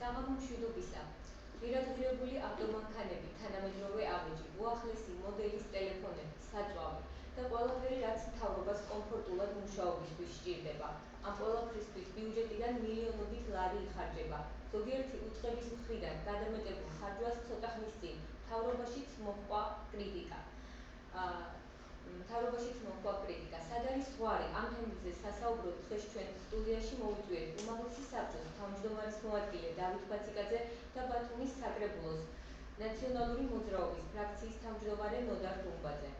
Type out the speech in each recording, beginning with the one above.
საღამო მშვიდობისა. ღირადღირებული ავტომანქანები, თანამედროვე ავეჯი, უახლესი მოდელის ტელეფონები, საწვავი და ყველაფერი, რაც მთავრობას კომფორტულად მუშაობისთვის სჭირდება. ამ ყველაფრისთვის ბიუჯეტიდან მილიონობით ლარი იხარჯება. ზოგიერთი უწყების მხრიდან გადამეტებულ ხარჯვას ცოტა ხნის წინ მთავრობაშიც მოჰყვა კრიტიკა. სად არის ზღვარი? ამ თემებზე სასაუბროდ დღეს ჩვენ სტუდიაში მოვიწვიეთ უმაღლესი საბჭოს თავმჯდომარის მოადგილე დავით ბაციკაძე და ბათუმის საკრებულოს ნაციონალური მოძრაობის ფრაქციის თავმჯდომარე ნოდარ დუმბაძე.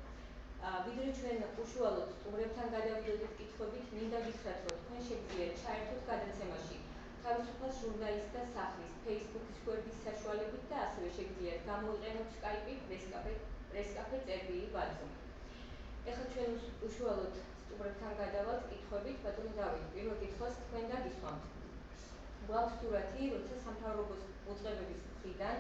ვიდრე ჩვენ უშუალოდ სტუმრებთან გადავიდოდეთ კითხვებით, მინდა გითხრათ, რომ თქვენ შეგიძლიათ ჩაერთოთ გადაცემაში თავისუფალ ჟურნალისტთა სახლის Facebook-ის გვერდის საშუალებით და ასევე შეგიძლიათ გამოიყენოთ Skype-ი პრესკაფე წერბილი ბათუმი. ეხლა ჩვენ უშუალოდ სტუმრებთან გადავალთ კითხვებით, ბატონო დავით, პირველ კითხვას თქვენ დაგისვამთ. გვაქვს სურათი, როცა სამთავრობოს უწყებების მხრიდან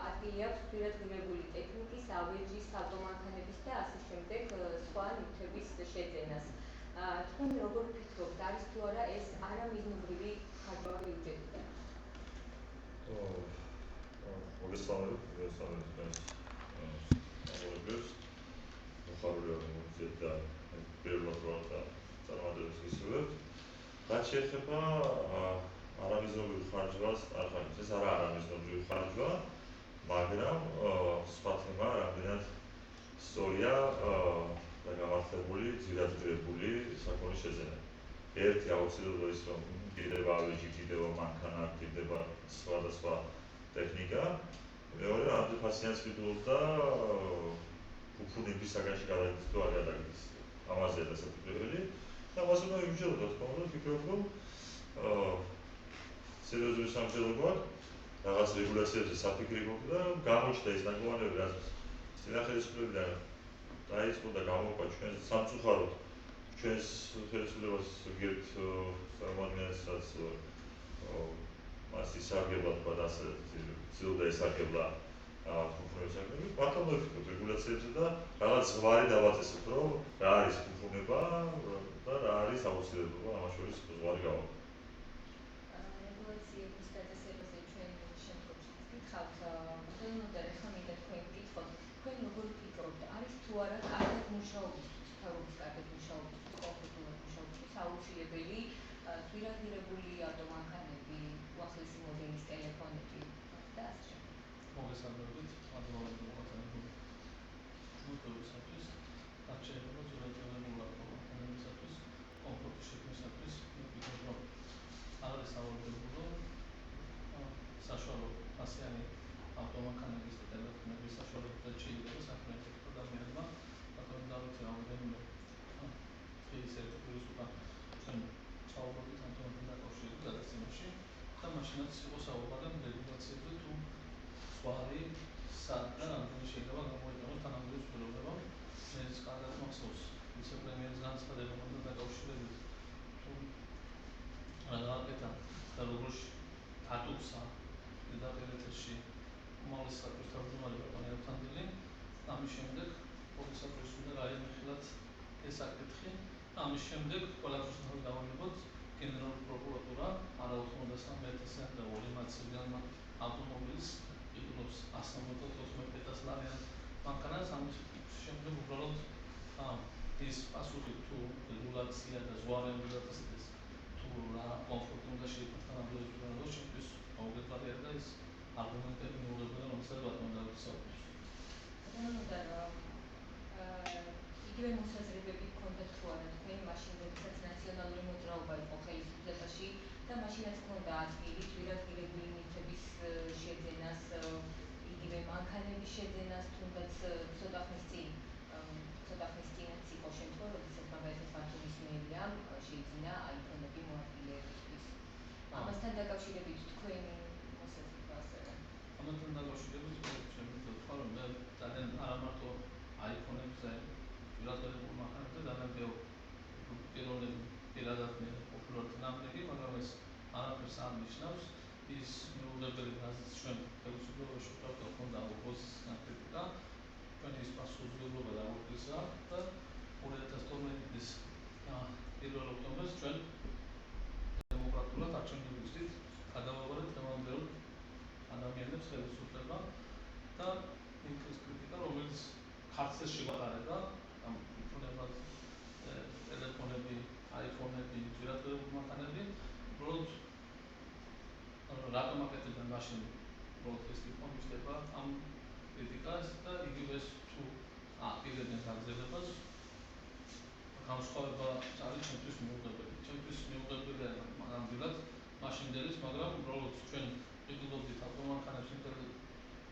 ადგილი აქვს ღირადღირებული ტექნიკის, ავეჯის, ავტომანქანების და ასე შემდეგ სხვა ნივთების შეძენას. თქვენ როგორ ფიქრობთ, არის თუ არა ეს არამიზნობრივი ხარჯვა ბიუჯეტიდან? რაც შეეხება არამიზნობრივ ხარჯვას, ეს არა არამიზნობრივი ხარჯვა, მაგრამ სხვა თემა რამდენად სწორია და გამართლებული ძირადღირებული საქონლის შეძენა. ერთი აუცილებლად ის, რომ კიდევ ავეჯი, კიდევ მანქანა, კიდევ სხვადასხვა ტექნიკა. მეორე, ამდენ ფასიანსკიდულ და ფუფუნების საგანში გადაგდის თუ არ გადაგდის. ამაზეა დასაწყისებელი. და მას უნდა იმჯეროთ, რა თქმა უნდა, ვფიქრობ, რომ სერიოზული სამსჯელო გვაქვს, რაღაც რეგულაციებზე საფიქრი გვაქვს და გამოჩნდა ეს ნაკლოვანები, რაც წინა ხელისუფლებიდან დაიწყო და გამოყვა ჩვენ სამწუხაროდ ჩვენს ხელისუფლებას ზოგიერთ წარმომადგენელს, რაც მას ისარგებლა თქვა და ასე ცდილობდა ესარგებლა ფუფუნების საქმეებით, მართლა მოვიფიქროთ რეგულაციებზე და რაღაც ზღვარი დავაწესოთ, რომ რა არის ფუფუნება და რა არის აუცილებლობა, ამას შორის ზღვარი გავაკეთოთ. რეგულაციების დაწესებაზე ჩვენ შემდგომში გითხავთ, და ეხლა მინდა თქვენ გკითხოთ, თქვენ როგორ ფიქრობთ, არის თუ არა კარგად მუშაობისთვის, მთავრობის კარგად მუშაობისთვის, კომფორტულად მუშაობისთვის აუცილებელი ღირადღირებული ავტომანქანები, უახლესი მოდელის ტელეფონები და ასე შემდეგ? მოგესალმებით, მადლობა მოწვევისათვის, რაც შეეხება ღირადღირებული ავტომანქანებისათვის, კომფორტის შექმნისათვის, ვფიქრობ, რომ არ არის სავალდებულო საშუალო ფასიანი ავტომანქანების და ტელეფონების საშუალებითაც შეიძლება საქმეებით ადამიანებმა, ბატონო დავითი რამდენიმე დღის ერთგვრის უკან ჩვენ საუბრობთ ამ თემასთან დაკავშირებით გადაცემაში და მაშინაც იყო საუბარი რეგულაციებზე თუ ზღვარი სად და რამდენი შეიძლება გამოიყენოს თანამედროვე ცვლილებებმა. ეს კარგად მახსოვს ვიცე-პრემიერის განცხადებასთან დაკავშირებით, თუ რა გააკეთა და როგორ დატუცა დედაპირეთში უმაღლესი საბჭოს თავმჯდომარე ბატონი ავთანდილი. ამის შემდეგ პროფესორს უნდა გაიმეხილათ ეს საკითხი. ამის შემდეგ ყველაფერს უნდა დავანებოთ გენერალური პროკურატურა არა 83,000 და 200,000 ავტომობილის იყნობს 194 ლარიან მანქანას. ამის შემდეგ უბრალოდ ის პასუხი თუ რეგულაცია და ზღვარი უნდა დაწესდეს, თუ რა კომფორტი უნდა შეიქმნას თანამედროვე ცვლილებებს, ჩემთვის აუგებელია და ეს არგუმენტები მიუღებელია, რომელსაც ბატონო დავით საუბრობს. იგივე მოსაზრებები გქონდათ თუ არა თქვენ მაშინ, როდესაც ნაციონალური მოძრაობა იყო ხელისუფლებაში და მაშინაც ჰქონდა ადგილი ღირადღირებული ნივთების შეძენას, იგივე მანქანების შეძენას, თუნდაც ცოტა ხნის წინაც იყო შემთხვევა, როდესაც მაგალითად ბათუმის მერიამ შეიძინა აიფონები მოადგილეებისთვის. ამასთან დაკავშირებით თქვენი მოსაზრება ასევე? ამასთან დაკავშირებით შემიძლია ვთქვა, რომ მე ძალიან არა მარტო აიფონებზე, ღირადღირებულ მანქანებზე ძალიან პირველი პირადად მე ყოფილვარ ნამდვილი, მაგრამ ეს არაფერს არ ნიშნავს. ის მიუღებელი, რაზეც ჩვენ ხელისუფლებაში ვქავთ, ჰქონდა ოპოზიციის კრიტიკა, ჩვენ ის პასუხისმგებლობა დაგვიწყდა და 2012 1 ოქტომბერს ჩვენ დემოკრატიულად არჩევნებისთვის გადავაბარეთ დღევანდელ მიღებს ხელისუფლება და იმ კრიტიკა, რომელიც ქართლს შეგვატარება, ამ იქნებათ ტელეფონები, აიფონები, ძირადღირებული მანქანები, უბრალოდ რატომ აკეთებდნენ მაშინ უბრალოდ ეს ტიპი მისდება ამ კრიტიკას და იგივე თუ აპირებდნენ გაგრძელებას, განსხვავება არის ჩვენთვის მიუღებელი. ჩვენთვის მიუღებელია ნამდვილად მაშინდელის, მაგრამ უბრალოდ ჩვენ ვიყიდობდით ავტომანქანებს იმდენ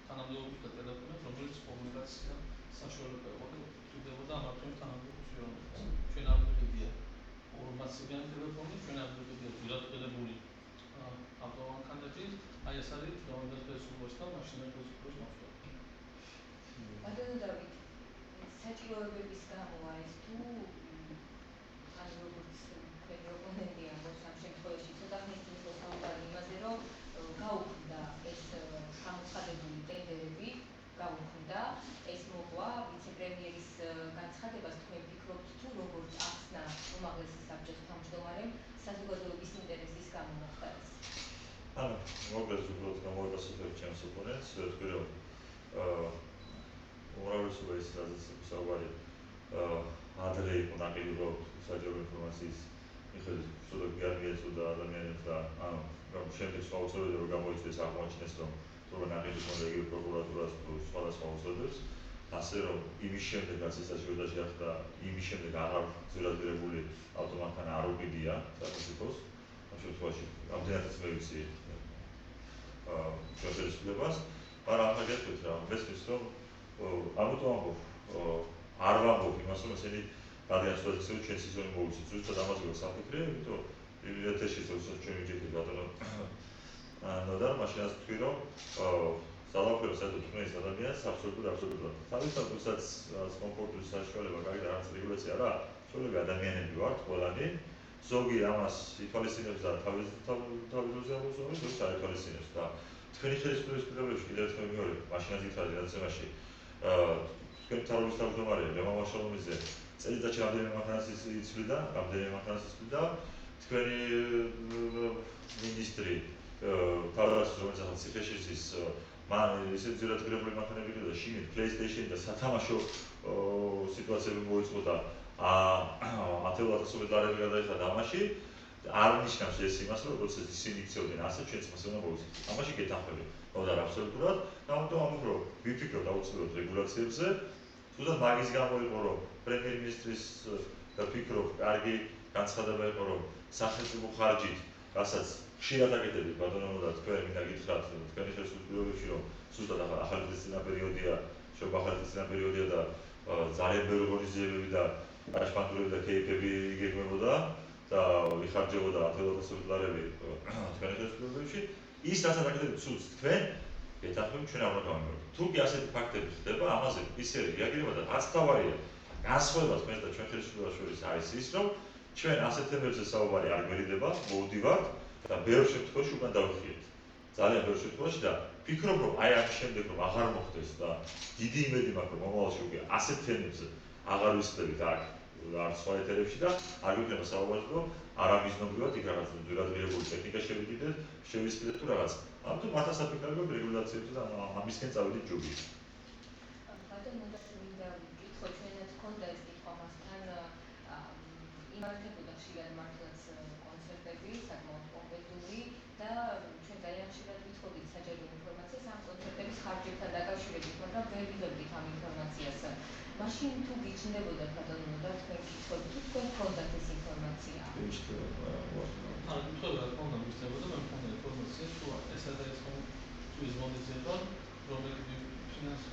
თანამდებობის და ტელეფონებს, რომელიც კომუნიკაცია საშუალება ყოფილებოდა ამათგან თანამდებობის პიროვნებას. ჩვენ აღვიგვებდია ორმაციანი ტელეფონი, ჩვენ აღვიგვებდია ძირადღირებული ავტომანქანები, აი ეს არის დროინდელ ხელისუფლებას და მაშინდელ ხელისუფლებას მოსვლა. ბატონო დავით, საჭიროებების გამო არის თუ ან როგორც თქვენი ოპონენტი ამბობს ამ შემთხვევაში ცოტა ხნის წინ იყო საუბარი იმაზე, რომ გაუქმდა ეს გამოცხადებული ტენდერები, გაუქმდა, ეს მოყვა ვიცე-პრემიერის განცხადებას, თქვენ ფიქრობთ თუ როგორც ახსნა უმაღლესი საბჭოს თავმჯდომარემ საზოგადოების ინტერესის გამო მოხდა ეს? ანუ მოკლედ უბრალოდ გამოვიფასებთ ჩემს ოპონენტს, ვთქვი რომ უმრავლესობა ის რაზეც საუბარი ადრე იყო ნაკელი რომ საჯარო ინფორმაციის მიხედვით ცოტა გიარგიეწოდა ადამიანებს და ანუ შემდეგ შეუძლია რომ გამოიწვიეს აღმოაჩინეს რომ თორე ნაკელი ქონდა იგივე პროკურატურას თუ სხვადასხვა უწყებებს ასე რომ იმის შემდეგ რაც ეს საჭიროება შეახდა იმის შემდეგ აღარ ძირადღირებული ავტომანქანა არ უყიდია სახელმწიფოს ამ შემთხვევაში ამდენადაც მე ვიცი ხელისუფლებას მაგრამ ახლა გეტყვით რა მესმის რომ ამიტომ არ ვამბობ იმას რომ ესენი რადგან სიტუაცია ჩვენ სიზონი მოვიცით ზუსტად ამაზე ვსაფიქრე იმიტომ ეთერში ზუსტად ჩვენ ვიჯექით ბატონო და მაშინაც თქვი რომ ძალაუფლება საერთოდ თქვენს ადამიანს აბსოლუტურად თავისთავად თუსაც კომფორტული საშუალება გაიგე რაღაც რეგულაცია რა ჩვენები ადამიანები ვართ ყველანი ზოგი ამას ითვალისწინებს და თავისთავად ამბობს ზოგი საერთაშორისო და თქვენი ხელისუფლების პირობებში კიდევ ერთხელ მეორე მაშინაც ითვალე რაცემაში თქვენი თავის თავმჯდომარე ლევან მაშალომიძე წელიწადში რამდენიმე მანქანას იცვლიდა თქვენი მინისტრი თავდაცვის რომელსაც ციხეში ის მან ისეთ ძირადღირებული მანქანები იყო და შიგნით PlayStation და სათამაშო სიტუაციები მოიწყო და 10,000 დოლარი გადაიხადა ამაში არ ნიშნავს ეს იმას რომ როგორც ისინი იქცეოდნენ ასე ჩვენც მას უნდა მოვიცით ამაში გეთანხმები და აბსოლუტურად და ამიტომ ამბობ რომ ვიფიქროთ აუცილებლად რეგულაციებზე თუნდაც მაგის გამო იყო რომ პრემიერ-მინისტრის და ფიქრობ კარგი განცხადება იყო რომ სახელმწიფო ხარჯით რასაც ხშირად აკეთებთ ბატონო და თქვენ მინდა გითხრათ თქვენი ხელისუფლებებში რომ ზუსტად ახალი წინა პერიოდია და ძალიან ბევრი ღონისძიებები და გაშფანტურები და კეიფები იგეგმებოდა და ვიხარჯებოდა 10,000 დოლარები თქვენი ხელისუფლებებში ის რასაც აკეთებთ სულს თქვენ გეთანხმებით ჩვენ არ უნდა გავიმეორებთ თუ კი ასეთი ფაქტები ხდება ამაზე ისე რეაგირება და რაც თავარია განსხვავება თქვენს და ჩვენ ხელისუფლებას შორის არის ის რომ ჩვენ ასეთ თემებზე საუბარი არ გვერიდება მოვდივართ და ბევრ შემთხვევაში უკან დავიხიეთ ძალიან ბევრ შემთხვევაში და ფიქრობ რომ აი ამ შემდეგ რომ აღარ მოხდეს და დიდი იმედი მაქვს რომ მომავალში უკვე ასეთ თემებზე აღარ ვისწრებით აქ არც სხვა ეთერებში და არ გვიქნება საუბარი რომ არამიზნობრივად იქ რაღაც ძირადღირებული ტექნიკა შევისწრებით თუ რაღაც ამიტომ მათ ასაფიქრებთ რეგულაციებზე და ამისკენ წავიდეთ ჯობია ბატონო და მინდა ვიკითხო ჩვენაც ქონდა ეს კითხვა მასთან იმართებოდა ხშირად მართლაც კონცერტები საკმაოდ პომპეზური და ჩვენ ძალიან ხშირად ვითხოვდით საჯარო ინფორმაციას ამ კონცერტების ხარჯებთან დაკავშირებით მაგრამ ვერ ვიღებდით ამ ინფორმაციას მაშინ თუ გიჩნდებოდა ბატონო და თქვენ გითხოვთ თუ თქვენ გქონდათ ეს ინფორმაცია ანუ თქვენ რა თქმა უნდა გიჩნდებოდა მე მქონდა ინფორმაცია თუ ესა და ეს თუ ის მონიზება რომელი ფინანს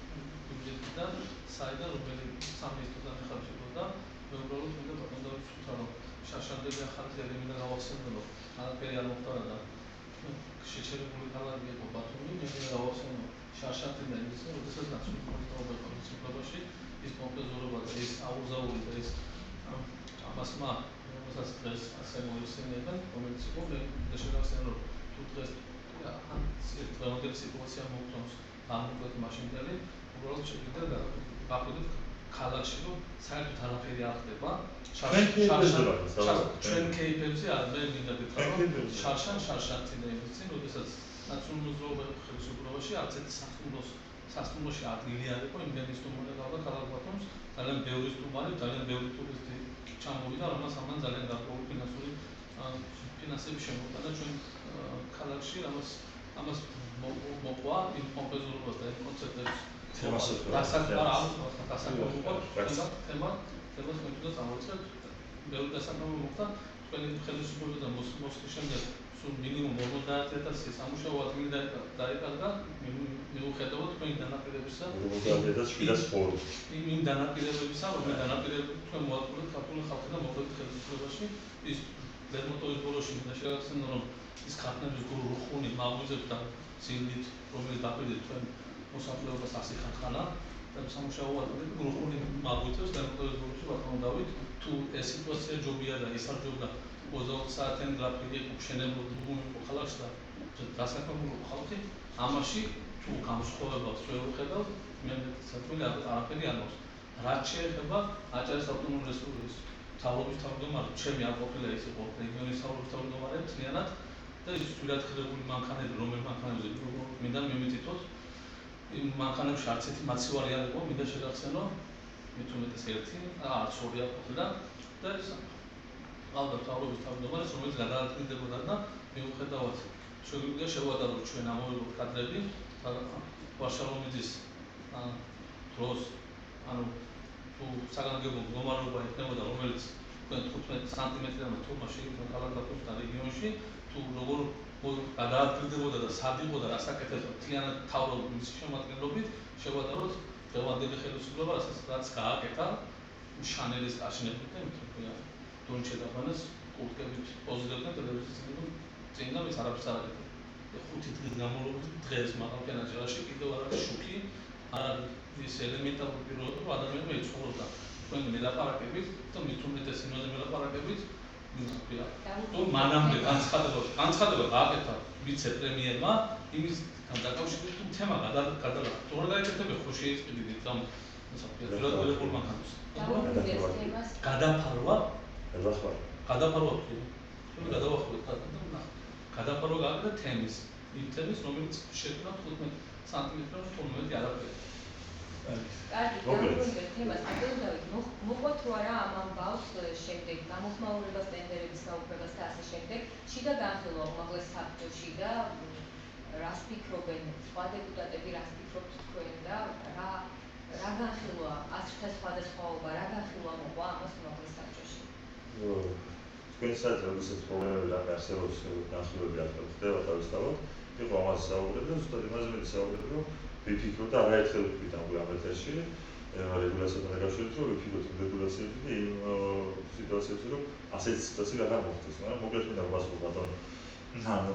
ბიუჯეტიდან საიდან რომელი სამინისტროდან ეხარჯებოდა მე უბრალოდ მინდა ბატონო დავიწყოთ რომ შარშანდები ახალი ელემენტი გავახსენო რომ არაფერი არ მოხდა და შეჩერებული კალარი იყო ბათუმი მე მინდა გავახსენო შარშანდიდან ის როდესაც ნაციონალური პოლიტიკაში ის პომპეზურობა და ის აუზაური და ის ამასმა რომელსაც დღეს ასე მოიხსენიებენ რომელიც იყო მე შეგახსენო რომ თუ დღეს ამ დღევანდელი სიტუაცია მოგწონს ამ უკეთ მაშინდელი უბრალოდ შეგვიძლია გაყვიდოთ ქალაქში რომ საერთოდ არაფერი არ ხდება ჩვენ კეიფებზე არ მე მინდა გითხრა რომ შარშანტინეების წინ როდესაც ნაციონალურ მოძრაობის ხელისუფლებაში არც ერთი სასტუმროში ადგილი არ იყო იმდენი სტუმარი გავდა ქალაქ ბათუმს ძალიან ბევრი სტუმარი ძალიან ბევრი ტურისტი ჩამოვიდა რამაც ამან ძალიან გარკვეული ფინანსური ფინანსები შემოიტანა ჩვენ ქალაქში ამას მოყვა იმ პომპეზურობას და იმ კონცერტებს თემას მეტყვი წამოვიწყეთ ბევრი დასაქმება მოხდა თქვენი ხელისუფლების და მოსვლის შემდეგ სულ მინიმუმ 50000 სამუშაო ადგილი დაიკარგა მიუხედავად თქვენი დანაპირებისა იმ დანაპირებებისა რომელიც დანაპირებები თქვენ მოაწყვეტთ ქართული ხალხი და მოხდეთ ხელისუფლებაში ის ლერმონტოვის ბოლოში მინდა შევახსენო რომ ის ქართლების გურუ რუხუნი მაღუზებს და სინდით რომელიც დაპირდით თქვენ მოსახლეობას ასიხანხანა და სამუშაო ადგილები რუხუნი მაღუზებს ლერმონტოვის ბოლოში ბატონო დავით თუ ეს სიტუაცია ჯობია და ის არ ჯობდა 20 საათიან გრაფიკი მშენებლობ იყო ქალაქში და დასაქმებული ხალხი ამაში თუ გამოსხოვებას ვერ ვხედავთ მე საქმე არაფერი არ მოხდა რაც შეეხება აჭარის ავტონომიური რესპუბლიკის მთავრობის თავმჯდომარე ჩემი არ ყოფილა ის იყო რეგიონის მთავრობის თავმჯდომარე მთლიანად და ის თვითადღირებული მანქანები რომელ მანქანებზე მინდა მიმიწითოთ იმ მანქანებში არც ერთი მაცივარი არ იყო მინდა შეგახსენო მით უმეტეს ერთი არც ორი არ ყოფილა და ეს ყავდა მთავრობის თავმჯდომარეს რომელიც გადაადგილდებოდა და მიუხედავად შეგვიძლია შევადაროთ ჩვენ ამოვიღოთ კადრები ვარშავომიძის დროს ანუ თუ საგანგებო მდგომარეობა იქნებოდა რომელიც 15 სანტიმეტრამდე თურმაში იქნება ქალაქ ბათუმს და რეგიონში თუ როგორ გადაადგილდებოდა და სად იყო და რას აკეთებდა მთლიანად მთავრობის შემადგენლობით შევადაროთ დღევანდელი ხელისუფლება რაც გააკეთა შანელის აშენებით და მithქვია დონჩე დაბანას კურტკებით პოზიციებთან ტელევიზიაზე წინ და ის არაფერს არ აკეთებდა. 5 დღის განმავლობაში დღეს მაღალ აჭარაში კიდევ არ არის შუქი, არ არის ის ელემენტარული პიროვნება, რომ ადამიანმა იცხოვროდა თქვენ მელაპარაკებით და მით უმეტეს იმაზე მელაპარაკებით მithქვია. თუ მანამდე განცხადება გააკეთა ვიცე-პრემიერმა იმის დაკავშირებით თუ თემა გადალა. თუ არ გააკეთებია ხო შეიწყვეტით ამ საპრეზიდენტო მანქანას. გადაფარვა გადაფარვა გააკეთა თემის იმ თემის რომელიც შექმნა 15 სანტიმეტრამდე თორმეტი არაფერი. კარგი, დაუბრუნდეთ თემას. აბდულდავით, მოყვა თუ არა ამ ამბავს შემდეგ გამოხმაურებას ტენდერების გაუქმებას და ასე შემდეგ, შიდა განხილვა უმაღლეს საბჭოში და რას ფიქრობენ სხვა დეპუტატები, რას ფიქრობთ თქვენ და რა განხილვა აზრთა სხვადასხვაობა, რა განხილვა მოყვა ამას უმაღლეს საბჭოში? თქვენ საერთოდ როდესაც პრობლემები არსებობს განხილვები არ ხდება თავისთავად, იყო ამაზე საუბრები და ზუსტად იმაზე მე საუბრები რომ ვიფიქროთ და არაერთხელ ვთქვით ამ ეთერში რეგულაციასთან დაკავშირებით რომ ვიფიქროთ იმ რეგულაციებში და იმ სიტუაციებში რომ ასეთი სიტუაცია აღარ მოხდეს, მაგრამ მოკლედ მინდა ვასრულო ბატონო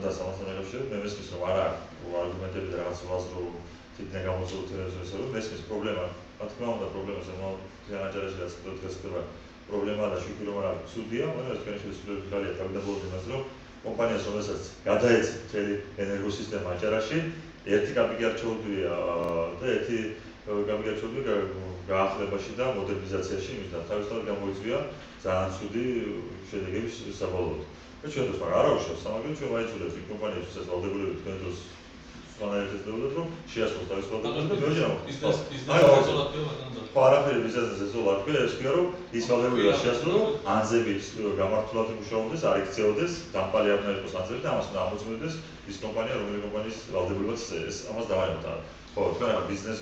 და სამასთან დაკავშირებით მე მესმის რომ არა არგუმენტები და რაღაც ვაზრო თითქოს გამოწვეულ თერაზეზე რომ მესმის პრობლემა რა თქმა უნდა პრობლემას აჭარაში რაც დღეს ხდება პრობლემა და შუქი რომ არა ცუდია, მაგრამ თქვენი ხელისუფლების ხალხი თავდაპირველად იმას რომ კომპანიას რომელსაც გადაეცით მთელი ენერგოსისტემა აჭარაში ერთი კაპიკი არ ჩაუდვია და ერთი კაპიკი არ ჩაუდვია გაახლებაში და მოდერნიზაციაში იმის და თავისთავად გამოიწვია ძალიან ცუდი შედეგები საბოლოოდ. და ჩვენ დროს მაგრამ არ აუშავს სამაგრო ჩვენ ვაიცულებთ იმ კომპანიებს ვისაც ვალდებულები თქვენ დროს სვანაერთ ეცდებოდათ რომ შეასრულოს თავისუფლად და მეოჯერ ამოხდეს. ხო არაფერი ბიზნესზე ზეწოლა თქვენ ეს ქვია რომ ის ვალდებულება შეასრულოს ანზებით გამართულად იმუშაობდეს არ იქცეოდეს დამპალი არ უნდა იყოს ანზები და ამას უნდა ამოწმებდეს ის კომპანია რომელი კომპანიის ვალდებულებას ეს ამას დავაემთა. ხო თქვენ რა ბიზნეს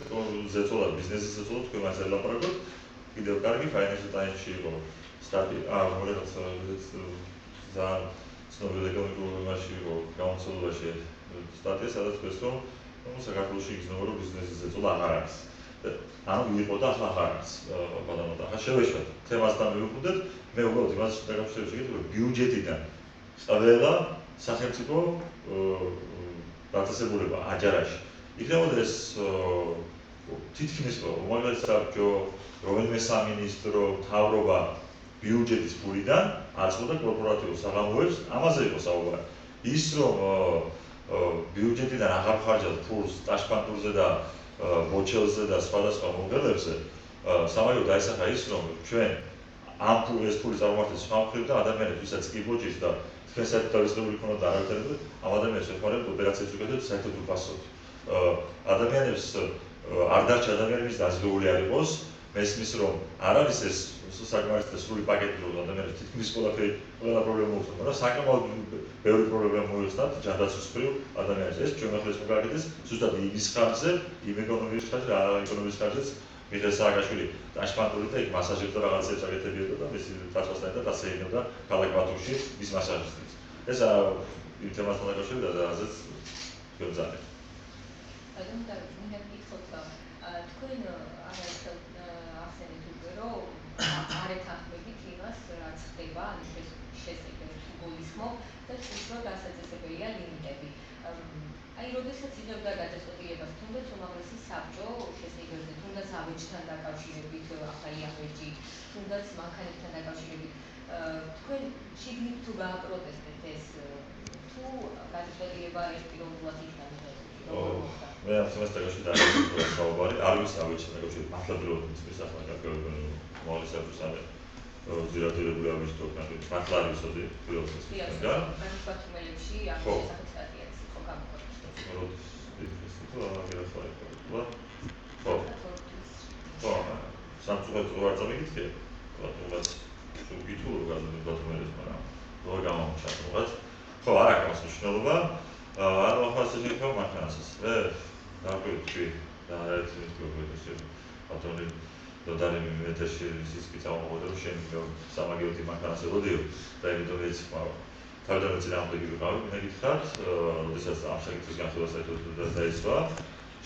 ზეწოლა ბიზნესის ზეწოლა თქვენ მას ელაპარაკოთ კიდევ კარგი Financial Times-ში იყო სტატი მოგეცათ ძალიან ცნობილი ეკონომიკურ იმაში იყო გამოცდილებაში სტატია სადაც ყვეს რომ საქართველოში იგრძნობა რომ ბიზნესის ზეწოლა აღარ არის. ანუ იყო და ახლა აღარ არის ბატონო და შევეშვათ თემასთან მივხვდეთ მე უბრალოდ იმას დაკავშირებით ვიგეთ რომ ბიუჯეტიდან ყველა სახელმწიფო დაწესებულება აჭარაში იქნებოდა ეს თითქმის უმაღლეს საბჭო რომელიმე სამინისტრო მთავრობა ბიუჯეტის ფულიდან აწყობდა კორპორატიულ საღამოებს ამაზე იყო საუბარი ის რომ ბიუჯეტიდან აღარ ხარჯავთ ფულს ტაშპანტურზე და ბოჩელზე და სხვადასხვა მომღერლებზე სამაგრო დაისახა ის რომ ჩვენ ამ ეს ფული წარმართებს სხვა მხრიდან ადამიანებს ვისაც კი ბოჭის და თქვენ საერთოდ დავისწრებული ქონოდა არავითარი ამ ადამიანებს ეხმარებათ ოპერაციებს უკეთებთ საერთოდ უფასოდ. ადამიანებს არ დარჩა ადამიანი ვის დაზგეული არ იყოს, მესმის რომ არ არის ეს საკმარისი სრული პაკეტი რომ ადამიანებს თითქმის ყველა პრობლემა მოუხსნათ, მაგრამ საკმაოდ ბევრი პრობლემა მოიხსნათ ჯანდაცვის მხრივ ადამიანებს. ეს ჩვენ ახლა ეს მოგაკეთეს ზუსტად იმის ხარჯზე, იმ ეკონომიკის ხარჯზე, არა ეკონომიკის ხარჯზეც მიხეილ სააკაშვილი ტაშპანტური და იქ მასაჟერთა რაღაცებს აკეთებიოდა და მისი წარსვლასთან ერთად ასე იქნებოდა ქალაქ ბათუმში მის მასაჟისტიც. ეს იმ თემასთან დაკავშირებით რაზეც გვემზადეთ. ბატონო და მინდა გითხრათ თქვენ არაერთხელ ახსენეთ უკვე რომ არ ეთანხმებით იმას რაც ხდება ანუ შესაძლებელი თუ გულისხმობ და თვითონ რომ დასაწყისებელია ლიმიტები. აი როდესაც იღებდა გადაწყვეტილებას თუნდაც უმაღლესი საბჭო შესაძლებელი თუნდაც ავეჯთან დაკავშირებით ახალი ავეჯი თუნდაც მანქანებთან დაკავშირებით თქვენ შიგნით თუ გააპროტესტეთ ეს თუ გადაწყვეტილება ერთპიროვნულად იქნა მიღებული როგორ მოხდა? მე ამ თემას დაკავშირებით საუბარი არ ვიცი ავეჯთან დაკავშირებით მართლა პირველად მის ახლა გაგებენ უმაღლესი საბჭოს ამერ ზირადირებული ავეჯი თუ მართლა არ ვიცოდი პირველად მის და ბათუმელებში ამ შესახებ სტატიაც იყო გამოქვეყნებული. ხო, სამწუხაროდ ვარ წამიგიწე, ბატონობას სულ გითხოვ ბატონელს, მაგრამ როგორ გამომჩა რაღაც. ხო, არ აქვს მნიშვნელობა. ანუ ახლა ესე შევქო მანქანასაც. მე დაგვიყვი და ერთ მისგებოდეს ბატონი დოდარი მეტაში ისიც წამოვიდა რომ შენ სამაგიოთი მანქანას ელოდიო და იმიტომ ეს თავდაპირველად წინააღმდეგი ვიყავი, მინდა გითხრათ, როდესაც ამ საკითხის განხილვა საერთოდ დაიწყო,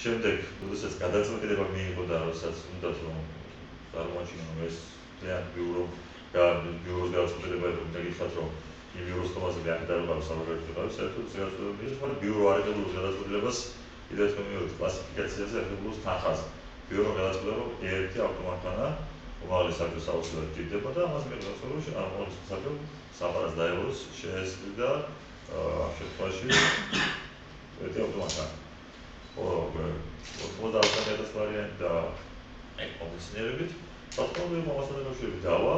შემდეგ, როდესაც გადაწყვეტილება მიიღო და როდესაც უნდა რომ წარმოაჩინო ეს ძალიან ბიუროს გადაწყვეტილება იყო, მინდა გითხრათ, რომ იმ ბიუროს თომაზე მე არ დავიყავ სამაგიოთი ვიყავი, საერთოდ გადაწყვეტილება, მაგრამ ბიურო არ იღებდა გადაწყვეტილებას კიდევ თქვენ მიიღოთ კლასიფიკაციაზე აღებულოს თანხაზე. ბიურო გადაწყვეტა, რომ ერთი ავტომანქანა უმაღლეს საბჭოს აუცილებლად ჭირდება და ამას მიღწევა, რომ უმაღლეს საბჭო საფარას დაევალოს შეესწრიდა ამ შემთხვევაში ერთი ავტომანქანა. ხო, 90,000 ვარიანტი და ეკონომისნიერებით, ბატონო მომასწავლე ბავშვები დავა